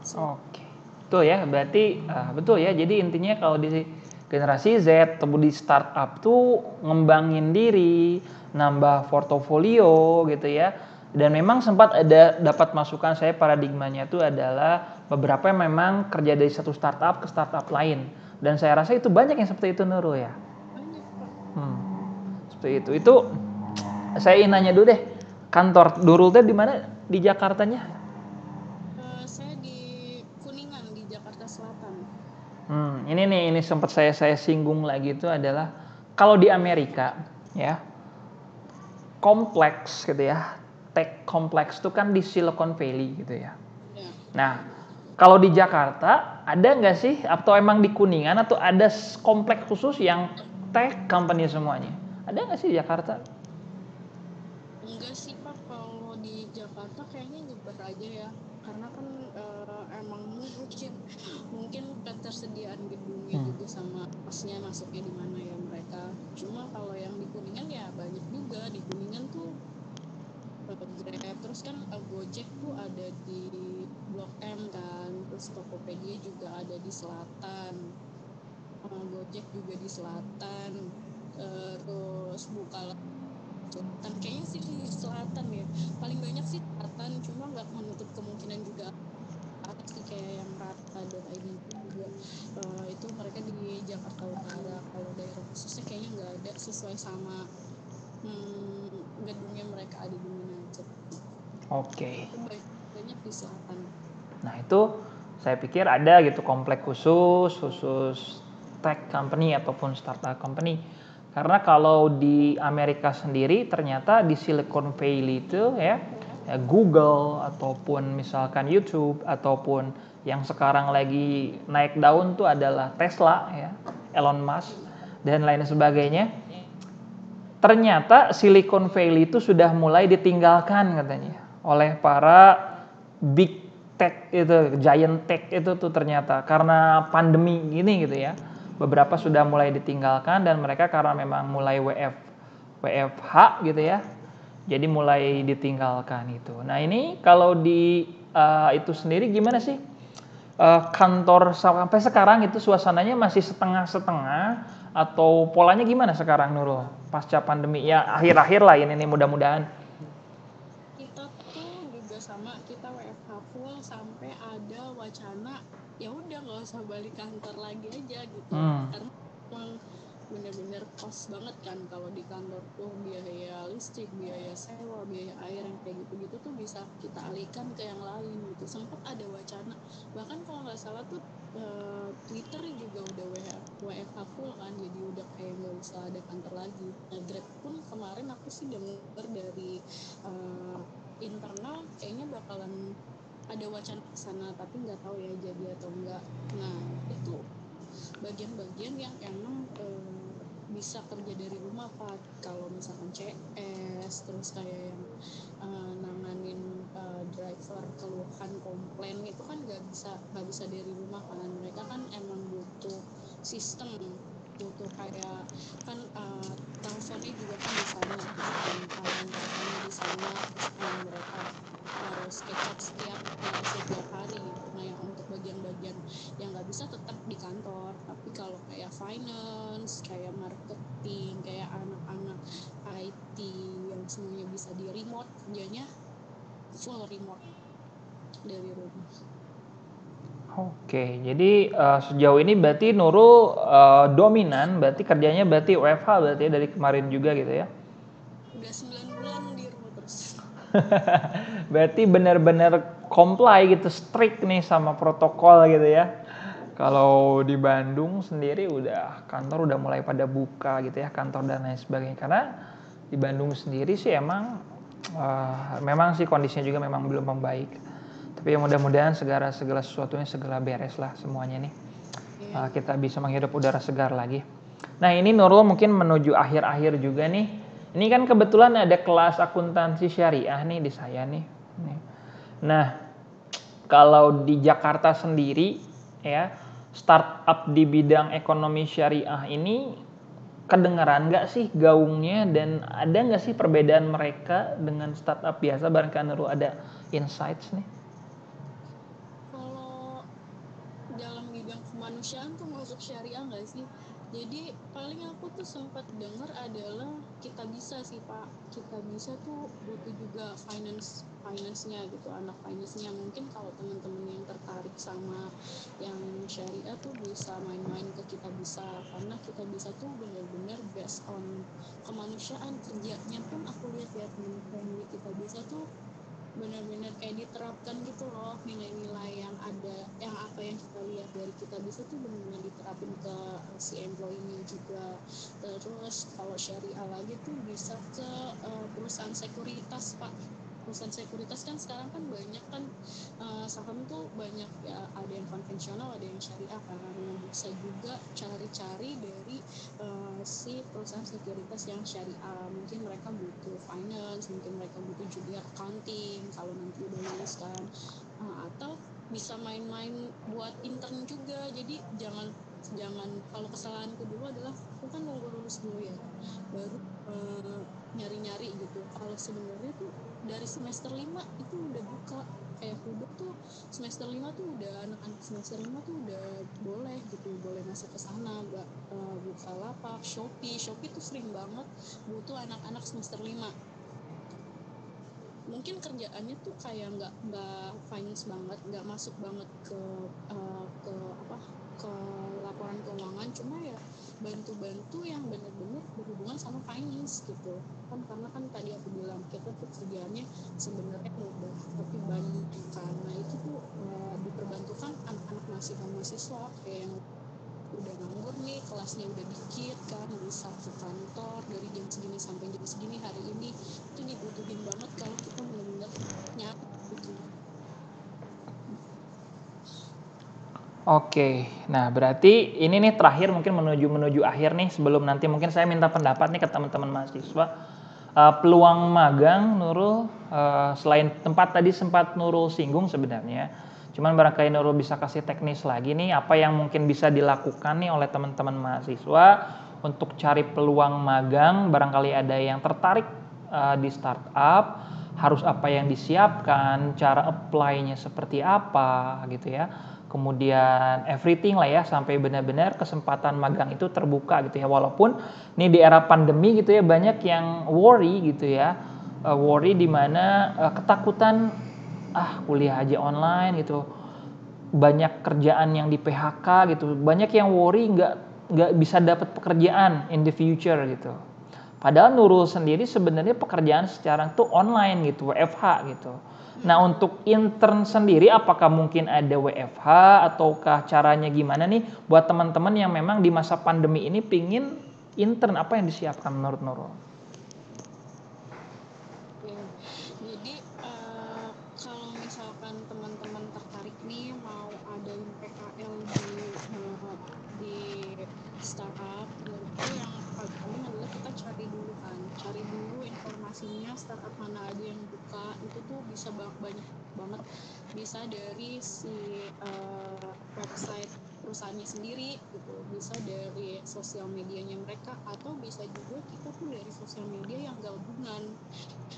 Oke, betul ya. Berarti betul ya. Jadi intinya kalau di generasi Z atau di startup tuh ngembangin diri, nambah portofolio gitu ya. Dan memang sempat ada dapat masukan saya, paradigmanya itu adalah beberapa yang memang kerja dari satu startup ke startup lain. Dan saya rasa itu banyak yang seperti itu, Nurul ya. Banyak Pak. Seperti itu. Itu saya ingin nanya dulu deh. Kantor Nurul tuh di mana di Jakartanya? Saya di Kuningan di Jakarta Selatan. Ini sempat saya singgung lagi itu adalah kalau di Amerika ya, kompleks gitu ya, tech kompleks itu kan di Silicon Valley gitu ya. Ya. Nah, kalau di Jakarta ada nggak sih, atau emang di Kuningan atau ada kompleks khusus yang tech company semuanya? Ada nggak sih di Jakarta? Enggak sih Pak, kalau di Jakarta kayaknya nyebar aja ya. Karena kan emang mungkin ketersediaan gedungnya Hmm. juga sama pasnya masuknya di mana ya mereka. Cuma kalau yang di Kuningan ya banyak juga. Di Kuningan tuh Grab, terus kan Gojek tuh ada di Blok M kan, terus Tokopedia juga ada di selatan, Gojek juga di selatan, terus Selatan kayaknya sih di selatan ya, paling banyak sih selatan, cuma nggak menutup kemungkinan juga ada sih kayak yang Rata.id itu juga itu mereka di Jakarta Utara. Kalau daerah khususnya kayaknya nggak ada, sesuai sama gedungnya mereka ada di mana aja. Oke. Itu banyak di selatan. Nah itu saya pikir ada gitu komplek khusus tech company ataupun startup company. Karena kalau di Amerika sendiri ternyata di Silicon Valley itu ya Google ataupun misalkan YouTube ataupun yang sekarang lagi naik daun tuh adalah Tesla ya, Elon Musk dan lain sebagainya. Ternyata Silicon Valley itu sudah mulai ditinggalkan katanya oleh para big tech itu, giant tech itu tuh ternyata karena pandemi gini gitu ya. Beberapa sudah mulai ditinggalkan dan mereka karena memang mulai WFH gitu ya. Jadi mulai ditinggalkan itu. Nah, ini kalau di itu sendiri gimana sih? Kantor sampai sekarang itu suasananya masih setengah-setengah atau polanya gimana sekarang Nurul? Pasca pandemi ya akhir-akhir lah ini nih mudah-mudahan. Kita tuh juga sama, kita WFH full sampai ada wacana ya udah nggak usah balik kantor lagi aja gitu, karena emang bener-bener kos banget kan kalau di kantor tuh, biaya listrik, biaya sewa, biaya air yang kayak gitu-gitu tuh bisa kita alihkan ke yang lain gitu. Sempat ada wacana, bahkan kalau nggak salah tuh Twitter juga udah WFH full kan, jadi udah kayak nggak usah ada kantor lagi. Nah, Grab pun kemarin aku sih denger dari internal kayaknya bakalan ada wacana ke sana, tapi nggak tahu ya jadi atau enggak. Nah, itu bagian-bagian yang emang bisa kerja dari rumah Pak. Kalau misalkan CS, terus kayak yang nanganin driver keluhan komplain itu kan nggak bisa dari rumah kan. Mereka kan emang butuh sistem, butuh kayak kan teleponnya juga kan di sana, datanya di sana, terus mereka harus catch up setiap hari gitu. Nah, yang untuk bagian-bagian yang nggak bisa tetap di kantor, tapi kalau kayak finance, kayak marketing, kayak anak-anak IT yang semuanya bisa di remote, kerjanya full remote dari rumah. Oke, jadi sejauh ini berarti Nurul dominan, berarti kerjanya berarti WFH berarti ya, dari kemarin juga gitu ya. Udah 9 bulan di rumah terus. Berarti benar-benar comply gitu, strict nih sama protokol gitu ya. Kalau di Bandung sendiri kantor udah mulai pada buka gitu ya, kantor dan lain sebagainya. Karena di Bandung sendiri sih emang memang sih kondisinya juga memang belum membaik. Tapi ya mudah-mudahan segala sesuatunya segera beres lah semuanya nih. Yeah. Kita bisa menghirup udara segar lagi. Nah ini Nurul mungkin menuju akhir-akhir juga nih. Ini kan kebetulan ada kelas akuntansi syariah nih di saya nih. Nah kalau di Jakarta sendiri ya startup di bidang ekonomi syariah ini kedengeran nggak sih gaungnya dan ada nggak sih perbedaan mereka dengan startup biasa? Barangkali Nurul ada insights nih. Kalau dalam bidang kemanusiaan tuh masuk syariah nggak sih? Jadi paling aku tuh sempat dengar adalah kita bisa sih Pak, kita bisa tuh butuh juga finance-nya gitu, anak finance-nya. Mungkin kalau teman-teman yang tertarik sama yang syariah tuh bisa main-main ke kita bisa, karena kita bisa tuh benar-benar based on kemanusiaan. Kerjanya pun aku lihat ya teman-teman kita bisa tuh benar-benar kayak diterapkan gitu loh, nilai-nilai yang ada, yang apa yang kita lihat dari kita bisa tuh benar-benar diterapin ke si employee-nya juga. Terus kalau syariah lagi tuh bisa ke perusahaan sekuritas Pak. Perusahaan sekuritas kan sekarang kan banyak kan, saham tuh banyak ya, ada yang konvensional ada yang syariah kan. Nah, bisa juga cari-cari dari si perusahaan sekuritas yang syariah. Mungkin mereka butuh finance, mungkin mereka butuh juga accounting kalau nanti udah lulus kan. Atau bisa main-main buat intern juga. Jadi jangan jangan kalau kesalahanku dulu adalah aku kan nunggu lulus dulu ya, baru nyari-nyari gitu. Kalau sebenarnya tuh dari semester 5 itu udah buka, kayak Hudok tuh semester 5 tuh udah, anak-anak semester 5 tuh udah boleh gitu, boleh masuk ke sana. Bukalapak, Shopee tuh sering banget butuh anak-anak semester 5. Mungkin kerjaannya tuh kayak nggak finance banget, nggak masuk banget ke apa, ke laporan keuangan, cuma ya bantu-bantu yang benar-benar berhubungan sama finance gitu kan. Karena kan tadi aku bilang kita tuh kerjaannya sebenarnya mudah tapi banyak, karena itu tuh diperbantukan anak-anak mahasiswa kayak yang udah nganggur nih, kelasnya udah dikit kan, bisa ke kantor dari jam segini sampai jam segini hari ini. Itu dibutuhin banget kalau kita benar-benar nyari gitu. Oke, nah berarti ini nih terakhir mungkin menuju akhir nih, sebelum nanti mungkin saya minta pendapat nih ke teman-teman mahasiswa. Peluang magang Nurul, selain tempat tadi sempat Nurul singgung sebenarnya, cuman barangkali Nurul bisa kasih teknis lagi nih, apa yang mungkin bisa dilakukan nih oleh teman-teman mahasiswa untuk cari peluang magang. Barangkali ada yang tertarik di startup, harus apa yang disiapkan, cara apply-nya seperti apa gitu ya. Kemudian everything lah ya, sampai benar-benar kesempatan magang itu terbuka gitu ya. Walaupun ini di era pandemi gitu ya, banyak yang worry gitu ya, worry di mana ketakutan kuliah aja online gitu, banyak kerjaan yang di PHK gitu, banyak yang worry nggak bisa dapat pekerjaan in the future gitu. Padahal Nurul sendiri sebenarnya pekerjaan sekarang tuh online gitu, WFH gitu. Nah, untuk intern sendiri apakah mungkin ada WFH ataukah caranya gimana nih buat teman-teman yang memang di masa pandemi ini pingin intern, apa yang disiapkan menurut Nurul? Oke, jadi kalau misalkan teman-teman tertarik nih mau adain PKL di startup, menurutku yang paling penting adalah kita cari dulu informasinya, startup mana aja yang buka. Itu tuh bisa banyak banget, bisa dari si website perusahaannya sendiri gitu, bisa dari sosial medianya mereka, atau bisa juga kita tuh dari sosial media yang gabungan.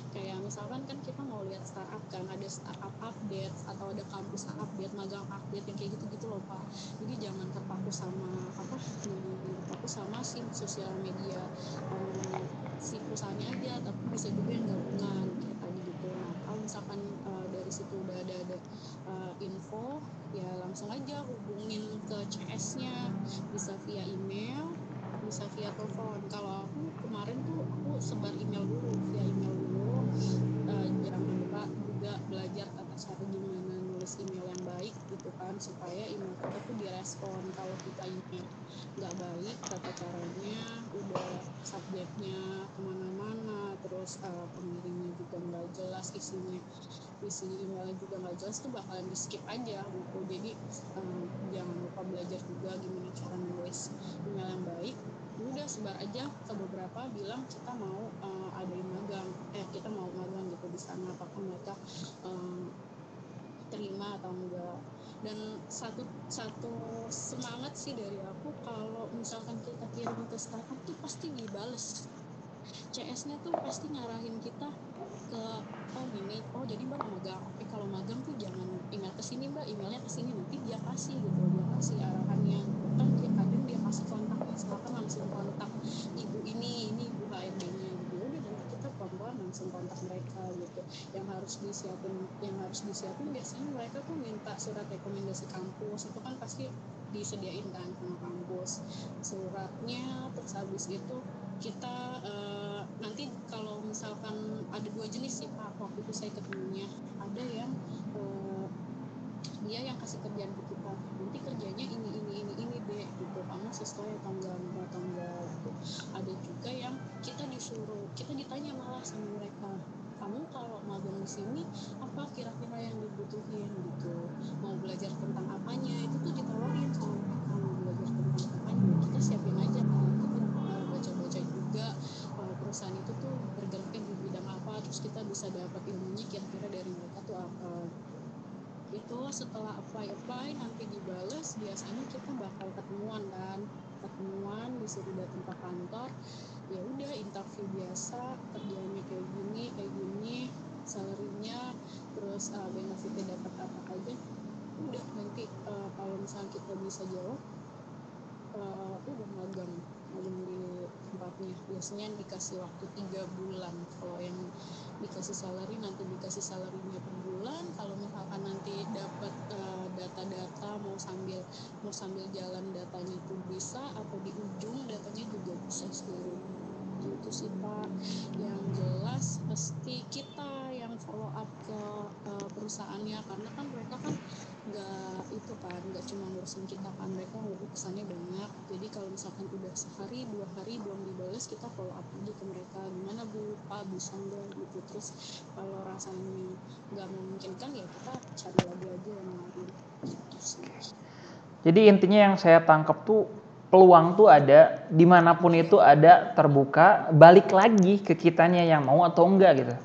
Kayak misalkan kan kita mau lihat startup kan, ada startup update atau ada kampus update, magang update yang kayak gitu-gitu loh Pak. Jadi jangan terpaku sama jangan terpaku sama si sosial media si perusahaannya aja, tapi bisa juga yang gabungan kayak tadi gitu. Nah kalau misalkan dari situ udah ada info, ya langsung aja hubungin ke CS-nya, bisa via email, bisa via telepon. Kalau aku kemarin tuh aku sebar email dulu, via email dulu. Jangan lupa juga belajar tata cara gimana nulis email yang baik gitu kan, supaya email kita tuh direspon. Kalau kita email nggak baik tata caranya, udah subjeknya kemana-mana, terus pengirimnya juga nggak jelas, isi emailnya juga nggak jelas, tuh bakalan di skip aja gitu. Jadi jangan lupa belajar juga gimana cara nulis email yang baik. Udah sebar aja ke beberapa, bilang kita mau adain magang, kita mau magang gitu di sana, apakah mereka terima atau enggak. Dan satu semangat sih dari aku, kalau misalkan kita kirim ke startup tuh pasti dibales. CS-nya tuh pasti ngarahin kita ke gini, jadi Mbak mau magang, oke kalau magang tuh jangan email ke sini Mbak, emailnya ke sini. Nanti dia kasih gitu, dia kasih arahannya, bahkan dia kadang dia kasih kontaknya, silakan langsung kontak ibu ini ibu HRD-nya gitu. Ya udah, nanti kita pelan-pelan langsung kontak mereka gitu. Yang harus disiapin biasanya mereka tuh minta surat rekomendasi kampus, itu kan pasti disediain kan sama kampus suratnya. Terus habis itu kita nanti kalau misalkan ada 2 jenis sih Pak waktu itu saya ketemunya. Ada yang dia yang kasih kerjaan ke kita, nanti kerjanya ini deh gitu, kamu sesuai atau enggak gitu. Ada juga yang kita ditanya malah sama mereka, kamu kalau magang di sini apa kira-kira yang dibutuhin gitu, mau belajar tentang apanya, itu tuh ditawarin sama mereka, mau belajar tentang apanya kita siapin aja kan, kita baca-baca juga perusahaan itu tuh bergeraknya di bidang apa, terus kita bisa dapat ilmunya kira-kira dari mereka tuh apa. Itu setelah apply nanti dibales, biasanya kita bakal ketemuan disuruh datang ke kantor, ya udah interview biasa, kerjanya kayak gini, salary-nya, terus benefitnya dapat apa aja, udah nanti kalau misalnya kita bisa jawab udah magang di tempatnya. Biasanya dikasih waktu 3 bulan. Kalau yang dikasih salary nanti dikasih salary-nya per bulan. Kalau misalkan nanti dapat data-data mau sambil jalan datanya itu bisa, atau di ujung datanya juga bisa sendiri. Gitu sih Pak. Yang jelas pasti kita yang follow up ke perusahaannya, karena kan mereka kan nggak cuma ngurusin kita kan, mereka urusannya banyak. Jadi kalau misalkan udah sehari 2 hari belum dibales, kita follow up lagi ke mereka, gimana Bu, Pak bisa nggak gitu. Terus kalau rasanya nggak memungkinkan ya kita cari lagi aja yang lain gitu sih. Jadi intinya yang saya tangkap tuh peluang tuh ada dimanapun itu, ada, terbuka, balik lagi ke kitanya yang mau atau enggak gitu,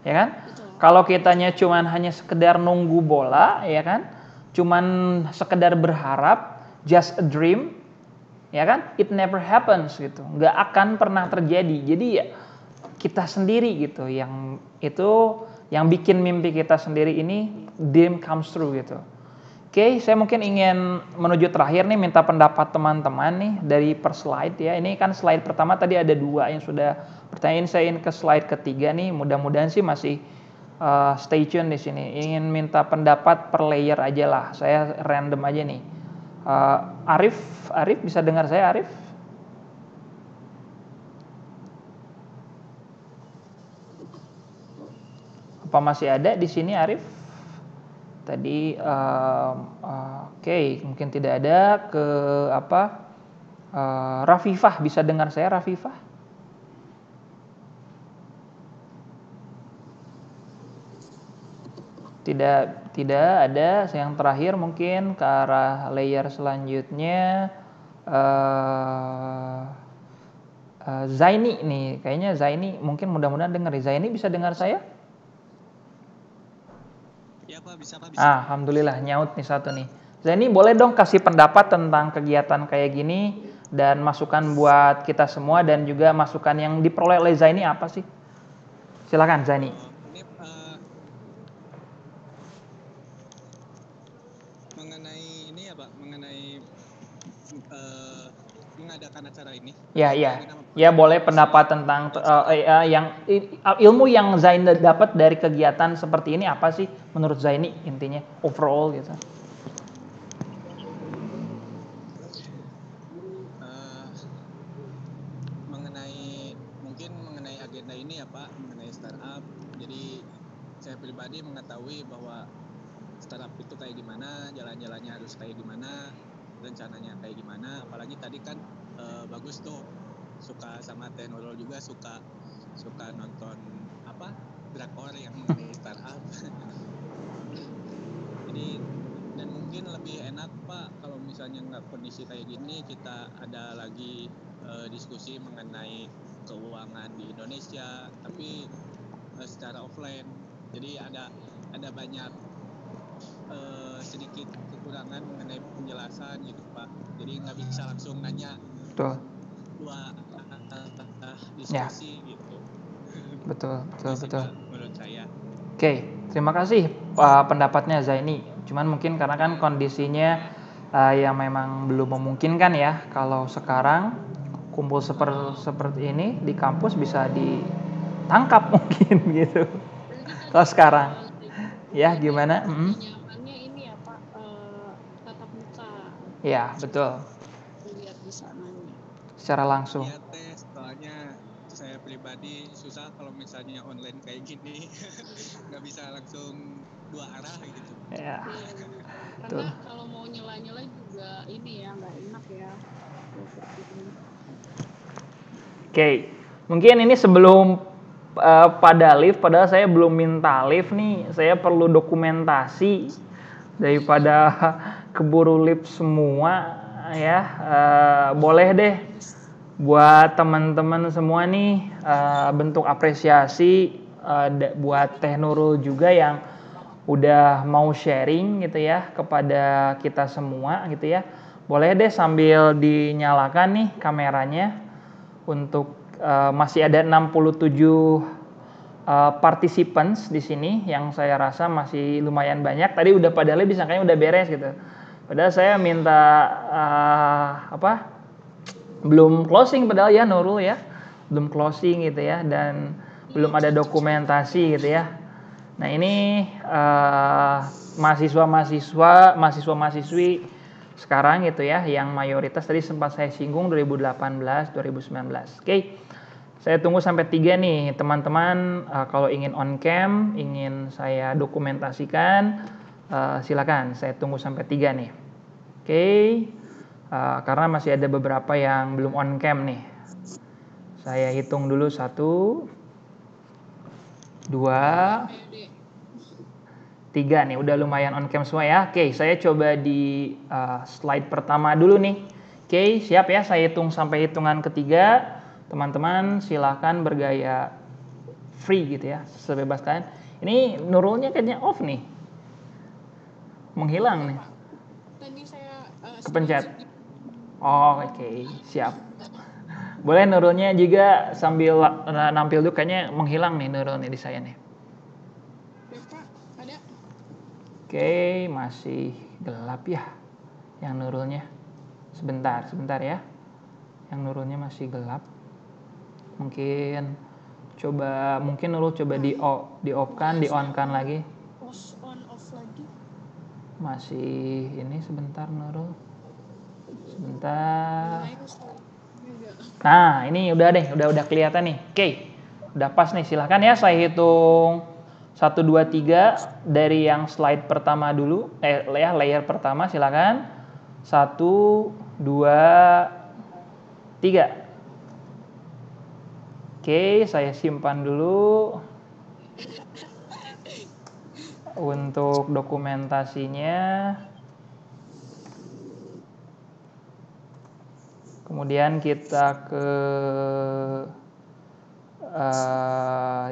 ya kan? Betul. Kalau kitanya cuman hanya sekedar nunggu bola, ya kan? Cuman sekedar berharap, just a dream, ya kan? It never happens gitu, nggak akan pernah terjadi. Jadi ya kita sendiri gitu yang bikin mimpi kita sendiri ini dream comes true gitu. Oke, saya mungkin ingin menuju terakhir nih, minta pendapat teman-teman nih dari per slide ya. Ini kan slide pertama tadi ada 2 yang sudah pertanyaan, saya ingin ke slide ketiga nih. Mudah-mudahan sih masih stay tune di sini. Ingin minta pendapat per layer aja lah. Saya random aja nih. Arif bisa dengar saya, Arif? Apa masih ada di sini, Arif? Tadi oke, mungkin tidak ada. Ke Rafifah, bisa dengar saya, Rafifah? Tidak ada. Yang terakhir mungkin ke arah layer selanjutnya. Zaini nih, kayaknya Zaini mungkin, mudah-mudahan dengar. Zaini bisa dengar saya? Ya Pak, bisa Pak. Alhamdulillah, nyaut nih satu nih. Zaini, boleh dong kasih pendapat tentang kegiatan kayak gini dan masukan buat kita semua, dan juga masukan yang diperoleh oleh Zaini apa sih? Silakan Zaini. Ini mengenai ini ya Pak, mengenai mengadakan acara ini. Ya boleh pendapat tentang yang ilmu yang Zaini dapat dari kegiatan seperti ini apa sih menurut Zaini, intinya overall gitu. Mengenai agenda ini ya Pak, mengenai startup. Jadi saya pribadi mengetahui bahwa startup itu kayak gimana, jalan-jalannya harus kayak gimana, rencananya kayak gimana. Apalagi tadi kan bagus tuh, suka sama Tenurul juga, suka nonton drakor yang mengenai startup. Jadi, dan mungkin lebih enak Pak kalau misalnya nggak kondisi kayak gini, kita ada lagi diskusi mengenai keuangan di Indonesia, tapi secara offline. Jadi ada banyak sedikit kekurangan mengenai penjelasan gitu Pak. Jadi nggak bisa langsung nanya. Betul. Diskusi ya. Gitu. Betul. Menurut saya. Oke, terima kasih pendapatnya Zaini. Cuman mungkin karena kan kondisinya yang memang belum memungkinkan ya. Kalau sekarang kumpul seperti ini di kampus bisa ditangkap mungkin gitu. Kalau sekarang, ya gimana? Nyamannya ini ya Pak, tatap muka. Ya betul. Lihat di sananya. Secara langsung. Iya soalnya saya pribadi susah kalau misalnya online kayak gini. Nggak bisa langsung dua arah gitu. Ya, Iya benar. betul. Karena kalau mau nyela-nyela juga ini ya nggak enak ya. Oke, mungkin ini sebelum pada live, padahal saya belum minta live nih, saya perlu dokumentasi daripada keburu live semua ya. Boleh deh buat teman-teman semua nih bentuk apresiasi buat Teh Nurul juga yang udah mau sharing gitu ya kepada kita semua gitu ya. Boleh deh sambil dinyalakan nih kameranya untuk masih ada 67 participants di sini yang saya rasa masih lumayan banyak. Tadi udah pada live disangkanya udah beres gitu. Padahal saya minta belum closing padahal ya Nurul ya. Belum closing gitu ya dan belum ada dokumentasi gitu ya. Nah, ini mahasiswa-mahasiswi sekarang gitu ya yang mayoritas tadi sempat saya singgung 2018, 2019. Oke. Saya tunggu sampai 3 nih, teman-teman. Kalau ingin on cam, ingin saya dokumentasikan, silakan. Saya tunggu sampai 3 nih. Oke. Karena masih ada beberapa yang belum on cam nih. Saya hitung dulu 1, 2, 3 nih. Udah lumayan on cam semua ya. Oke, saya coba di slide pertama dulu nih. Oke, siap ya. Saya hitung sampai hitungan ketiga. Teman-teman silahkan bergaya free gitu ya, sebebas kalian. Ini Nurulnya kayaknya off nih, menghilang nih. Tadi saya Kepencet. Oh, oke, siap. Boleh Nurulnya juga sambil nampil dulu, kayaknya menghilang nih Nurul nih di saya nih. Bapak ada? Oke, masih gelap ya yang Nurulnya. Sebentar ya. Yang Nurulnya masih gelap. Mungkin Nurul coba di on kan lagi. On off lagi. Masih ini sebentar Nurul. Sebentar. Nah, ini udah deh, udah kelihatan nih. Oke. Udah pas nih, silahkan ya saya hitung 1 2 3 dari yang slide pertama dulu. Layer pertama silakan. 1 2 3. Oke, saya simpan dulu untuk dokumentasinya. Kemudian kita ke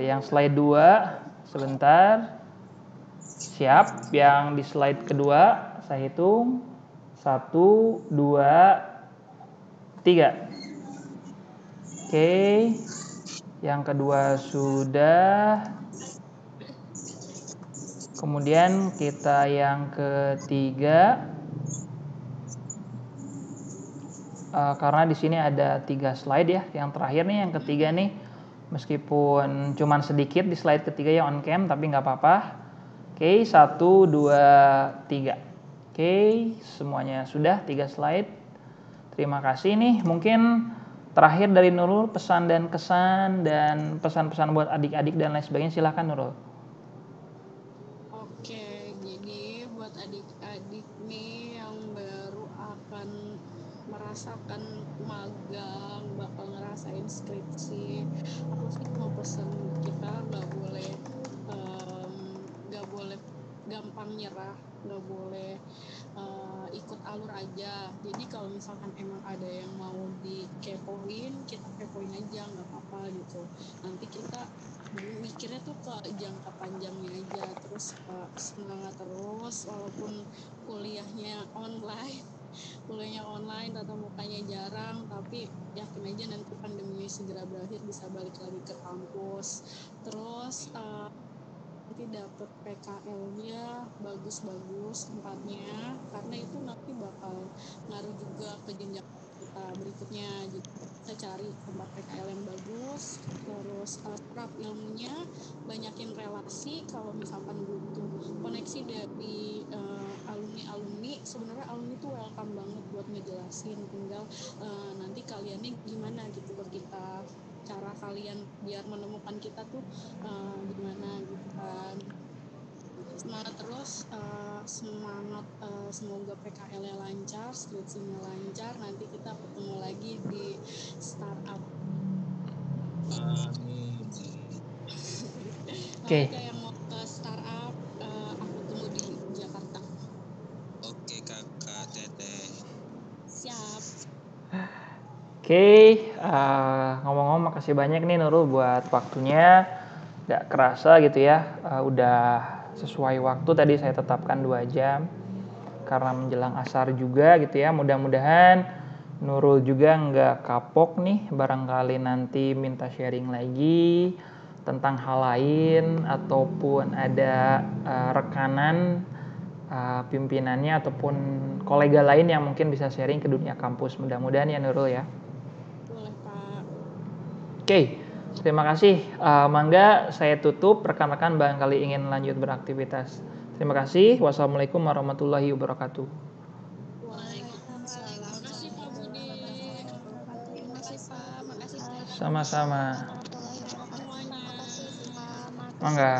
yang slide 2 sebentar. Siap, yang di slide kedua saya hitung 1 2 3. Oke, yang kedua sudah. Kemudian kita yang ketiga, karena di sini ada 3 slide ya. Yang terakhir nih, yang ketiga nih, meskipun cuman sedikit di slide ketiga yang on cam, tapi nggak apa-apa. Oke, 1 2 3. Oke, semuanya sudah 3 slide. Terima kasih nih. Mungkin terakhir dari Nurul, pesan dan kesan dan pesan-pesan buat adik-adik dan lain sebagainya, silahkan Nurul. Oke, jadi buat adik-adik nih yang baru akan merasakan magang, bakal ngerasain skripsi, aku sih mau pesen kita nggak boleh gampang nyerah, nggak boleh ikut alur aja. Jadi kalau misalkan emang ada yang mau dikepoin, kita kepoin aja, nggak apa-apa gitu. Nanti kita mikirnya tuh ke jangka panjangnya aja, terus semangat terus walaupun kuliahnya online atau mukanya jarang, tapi yakin aja nanti pandemi segera berakhir bisa balik lagi ke kampus. Terus nanti dapet PKL-nya bagus-bagus tempatnya, karena itu nanti bakal ngaruh juga ke jenjang kita berikutnya. Jadi kita cari tempat PKL yang bagus, terus serap ilmunya, banyakin relasi. Kalau misalkan butuh koneksi dari alumni, sebenarnya alumni itu welcome banget buat ngejelasin, tinggal nanti kaliannya gimana gitu ke kita, cara kalian biar menemukan kita tuh gimana gitu kan. Semangat terus, semangat, semoga PKL-nya lancar, skripsinya lancar, nanti kita ketemu lagi di startup. Amin. Oke. Ada yang mau ke startup, aku tunggu di Jakarta. Oke kakak Teteh. Siap. Oke, ngomong-ngomong makasih banyak nih Nurul buat waktunya. Gak kerasa gitu ya, udah sesuai waktu tadi saya tetapkan 2 jam. Karena menjelang asar juga gitu ya, mudah-mudahan Nurul juga nggak kapok nih, barangkali nanti minta sharing lagi tentang hal lain ataupun ada rekanan pimpinannya ataupun kolega lain yang mungkin bisa sharing ke dunia kampus. Mudah-mudahan ya Nurul ya. Boleh Pak. Oke, terima kasih. Mangga saya tutup, rekan-rekan barangkali ingin lanjut beraktivitas. Terima kasih. Wassalamualaikum warahmatullahi wabarakatuh. Waalaikumsalam. Makasih Pak Budi. Makasih Pak. Makasih Pak. Sama-sama. Semuanya. Mangga.